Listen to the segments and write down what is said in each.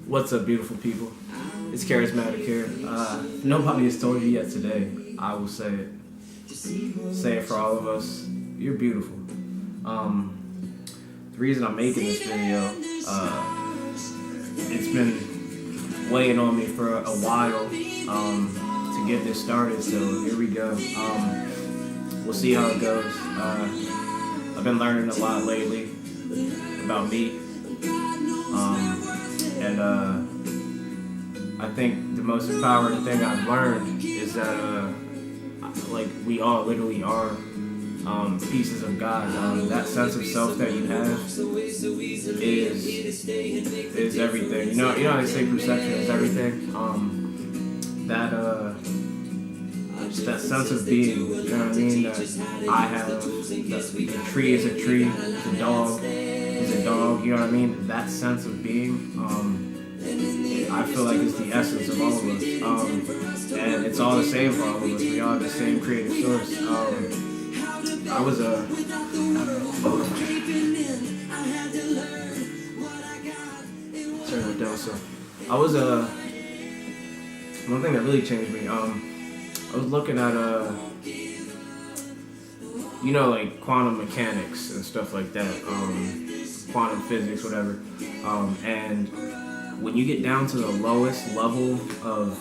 What's up, beautiful people? It's Charismatic here. If nobody has told you yet today, I will say it. Say it for all of us. You're beautiful. The reason I'm making this video, it's been weighing on me for a while to get this started. So here we go. We'll see how it goes. I've been learning a lot lately about me. And I think the most empowering thing I've learned is that like we all literally are pieces of God. That sense of self that you have is everything. You know how they say perception is everything. Just that sense of being. You know what I mean? That I have. The tree is a tree. The dog is a dog. You know what I mean? That sense of being. I feel like it's the essence of all of us. And it's all the same for all of us. We all have the same creative source. I was turn that down. So I was one thing that really changed me. I was looking at like quantum mechanics and stuff like that, quantum physics, whatever. And when you get down to the lowest level of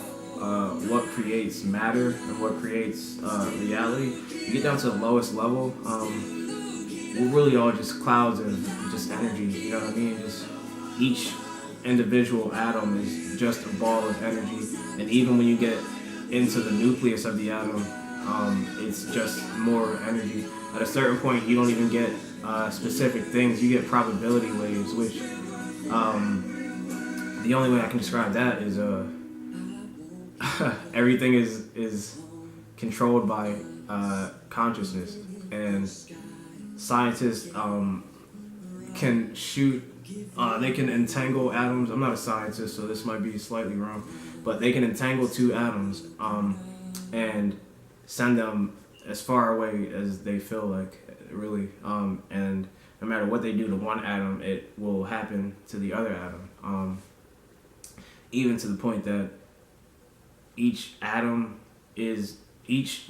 what creates matter and what creates reality, you get down to the lowest level, we're really all just clouds of just energy, you know what I mean? Just each individual atom is just a ball of energy, and even when you get into the nucleus of the atom, it's just more energy. At a certain point, you don't even get specific things, you get probability waves, which the only way I can describe that is everything is controlled by consciousness, and scientists can shoot. They can entangle atoms. I'm not a scientist, so this might be slightly wrong, but they can entangle two atoms and send them as far away as they feel like, really. And no matter what they do to one atom, it will happen to the other atom. Even to the point that each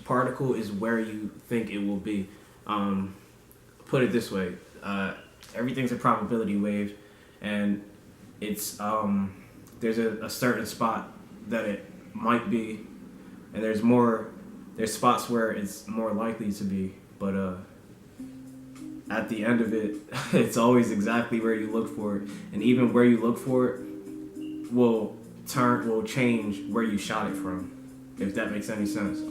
particle is where you think it will be. Put it this way, everything's a probability wave, and it's there's a certain spot that it might be, and there's spots where it's more likely to be, but at the end of it, it's always exactly where you look for it, and even where you look for it will change where you shot it from, if that makes any sense.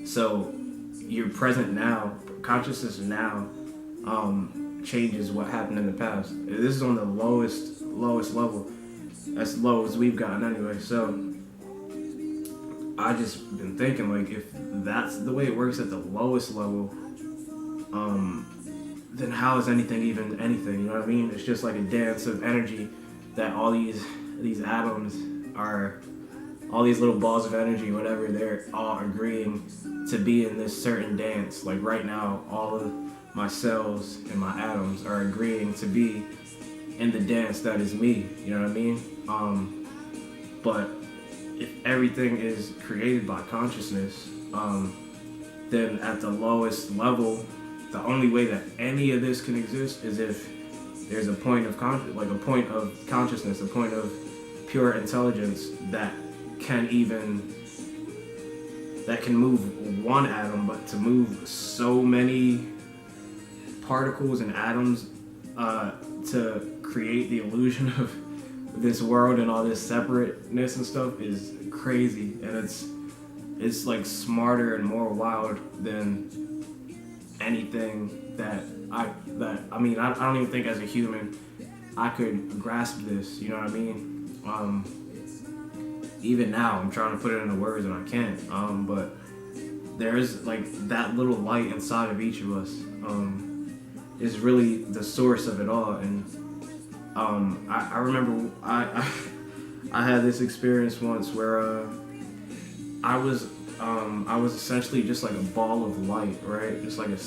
So your present now, consciousness now, changes what happened in the past. This is on the lowest level, as low as we've gotten anyway. So I just been thinking, like, if that's the way it works at the lowest level, then how is anything even anything? You know what I mean? It's just like a dance of energy that all these atoms are, all these little balls of energy, whatever, they're all agreeing to be in this certain dance. Like right now, all of my cells and my atoms are agreeing to be in the dance that is me. You know what I mean? But if everything is created by consciousness, then at the lowest level, the only way that any of this can exist is if there's a point of consciousness, a point of pure intelligence that can move one atom, but to move so many particles and atoms to create the illusion of this world and all this separateness and stuff is crazy, and it's like smarter and more wild than anything that I don't even think as a human I could grasp this, you know what I mean? Even now I'm trying to put it into words and I can't, but there is like that little light inside of each of us is really the source of it all. And I remember I had this experience once where I was essentially just like a ball of light, right? Just like a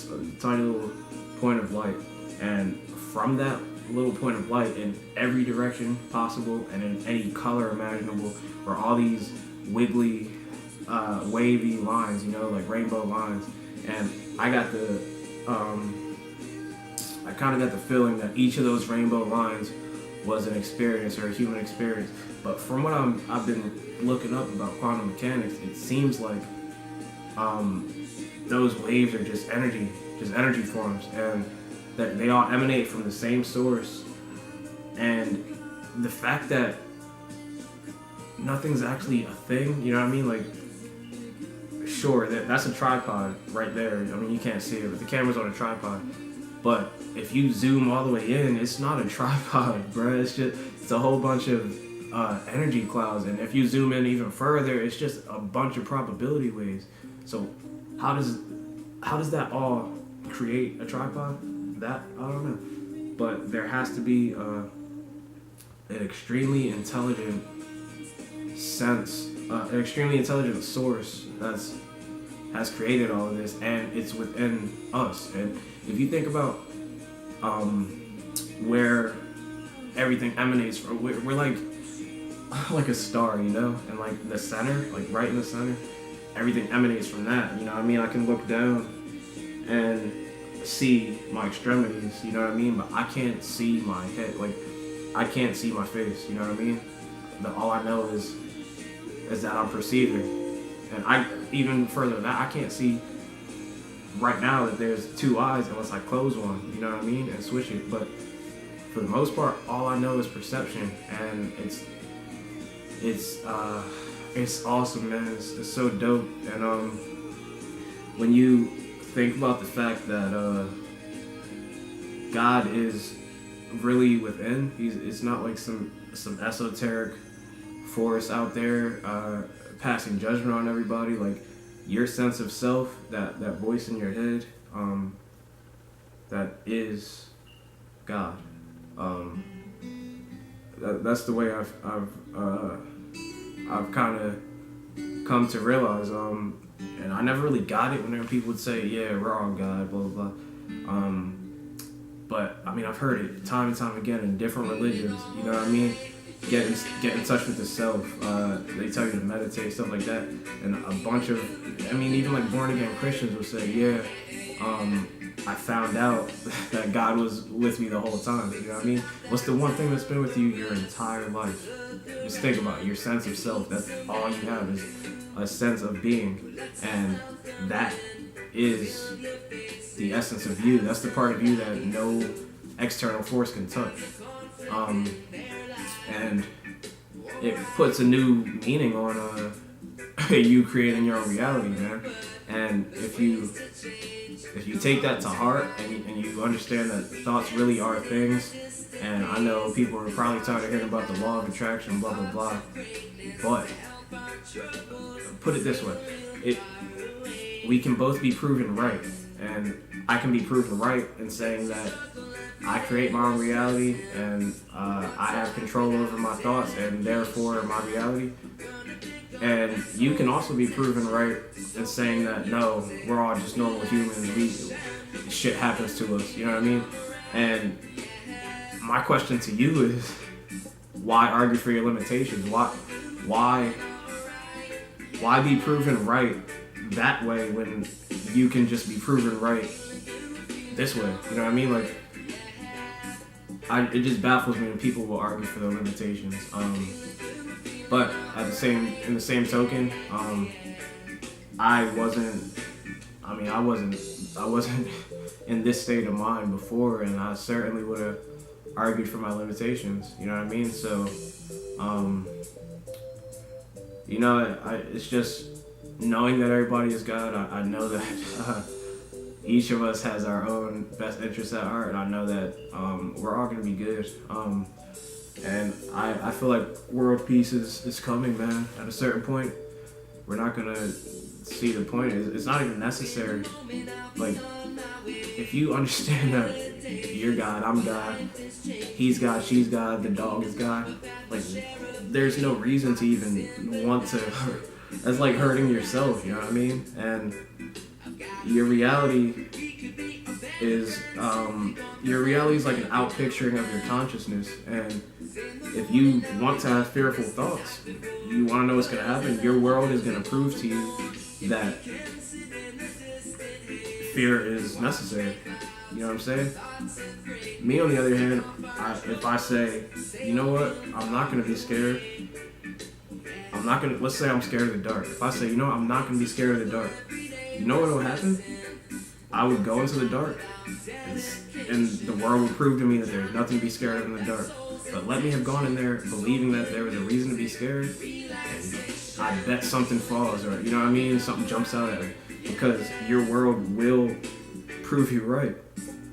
tiny little point of light. And from that little point of light, in every direction possible and in any color imaginable, were all these wiggly, wavy lines, like rainbow lines. And I got I kind of got the feeling that each of those rainbow lines was an experience or a human experience. But from what I've been looking up about quantum mechanics, it seems like those waves are just energy forms, and that they all emanate from the same source. And the fact that nothing's actually a thing, you know what I mean? Like, sure, that's a tripod right there. I mean, you can't see it, but the camera's on a tripod. But if you zoom all the way in, it's not a tripod, bro. It's a whole bunch of energy clouds. And if you zoom in even further, it's just a bunch of probability waves. So how does that all create a tripod? That, I don't know. But there has to be an extremely intelligent an extremely intelligent source has created all of this, and it's within us. And if you think about where everything emanates from, we're like a star, and like the center, like right in the center, everything emanates from that. You know what I mean? I can look down and see my extremities, you know what I mean? But I can't see my head, like I can't see my face, you know what I mean? All I know is that I'm perceiving. And I, even further than that, I can't see right now that there's two eyes unless I close one, you know what I mean? And switch it. But for the most part, all I know is perception, and it's awesome, man. It's so dope. And when you think about the fact that God is really within, it's not like some esoteric force out there passing judgment on everybody. Like, your sense of self, that voice in your head, that is God. That's the way I've kind of come to realize. And I never really got it whenever people would say, "Yeah, we're all God," blah blah blah. But I mean, I've heard it time and time again in different religions. You know what I mean? Get in touch with the self. They tell you to meditate, stuff like that. And a bunch of, I mean, even like born again Christians will say, "Yeah, I found out that God was with me the whole time." You know what I mean? What's the one thing that's been with you your entire life? Just think about it. Your sense of self. That's all you have, is a sense of being, and that is the essence of you. That's the part of you that no external force can touch. And it puts a new meaning on you creating your own reality, man. And if you take that to heart, and you understand that thoughts really are things, and I know people are probably tired of hearing about the law of attraction, blah blah blah, but put it this way, we can both be proven right, and I can be proven right in saying that I create my own reality, and I have control over my thoughts, and therefore my reality. And you can also be proven right in saying that, no, we're all just normal humans. Shit happens to us, you know what I mean? And my question to you is, why argue for your limitations? Why be proven right that way when you can just be proven right this way? You know what I mean? Like, it just baffles me when people will argue for their limitations. But in the same token, I wasn't in this state of mind before, and I certainly would have argued for my limitations. You know what I mean? So, it's just knowing that everybody is God. I know that each of us has our own best interests at heart, and I know that we're all gonna be good. And I feel like world peace is coming, man. At a certain point, we're not gonna see the point. It's not even necessary. Like, if you understand that you're God, I'm God, he's God, she's God, the dog is God, like, there's no reason to even want to. That's like hurting yourself, you know what I mean? And your reality is your reality is like an outpicturing of your consciousness, and if you want to have fearful thoughts, you want to know what's going to happen, your world is going to prove to you that fear is necessary. You know what I'm saying? Me, on the other hand, if I say, you know what, I'm not going to be scared. Let's say I'm scared of the dark. If I say, you know what, I'm not going to be scared of the dark, you know what will happen? I would go into the dark, and the world would prove to me that there's nothing to be scared of in the dark. But let me have gone in there believing that there was a reason to be scared, and I bet something falls, or you know what I mean, something jumps out at me, because your world will prove you right.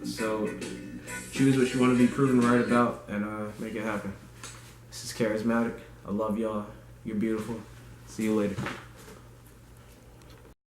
So choose what you want to be proven right about, and make it happen. This is Charismatic. I love y'all. You're beautiful. See you later.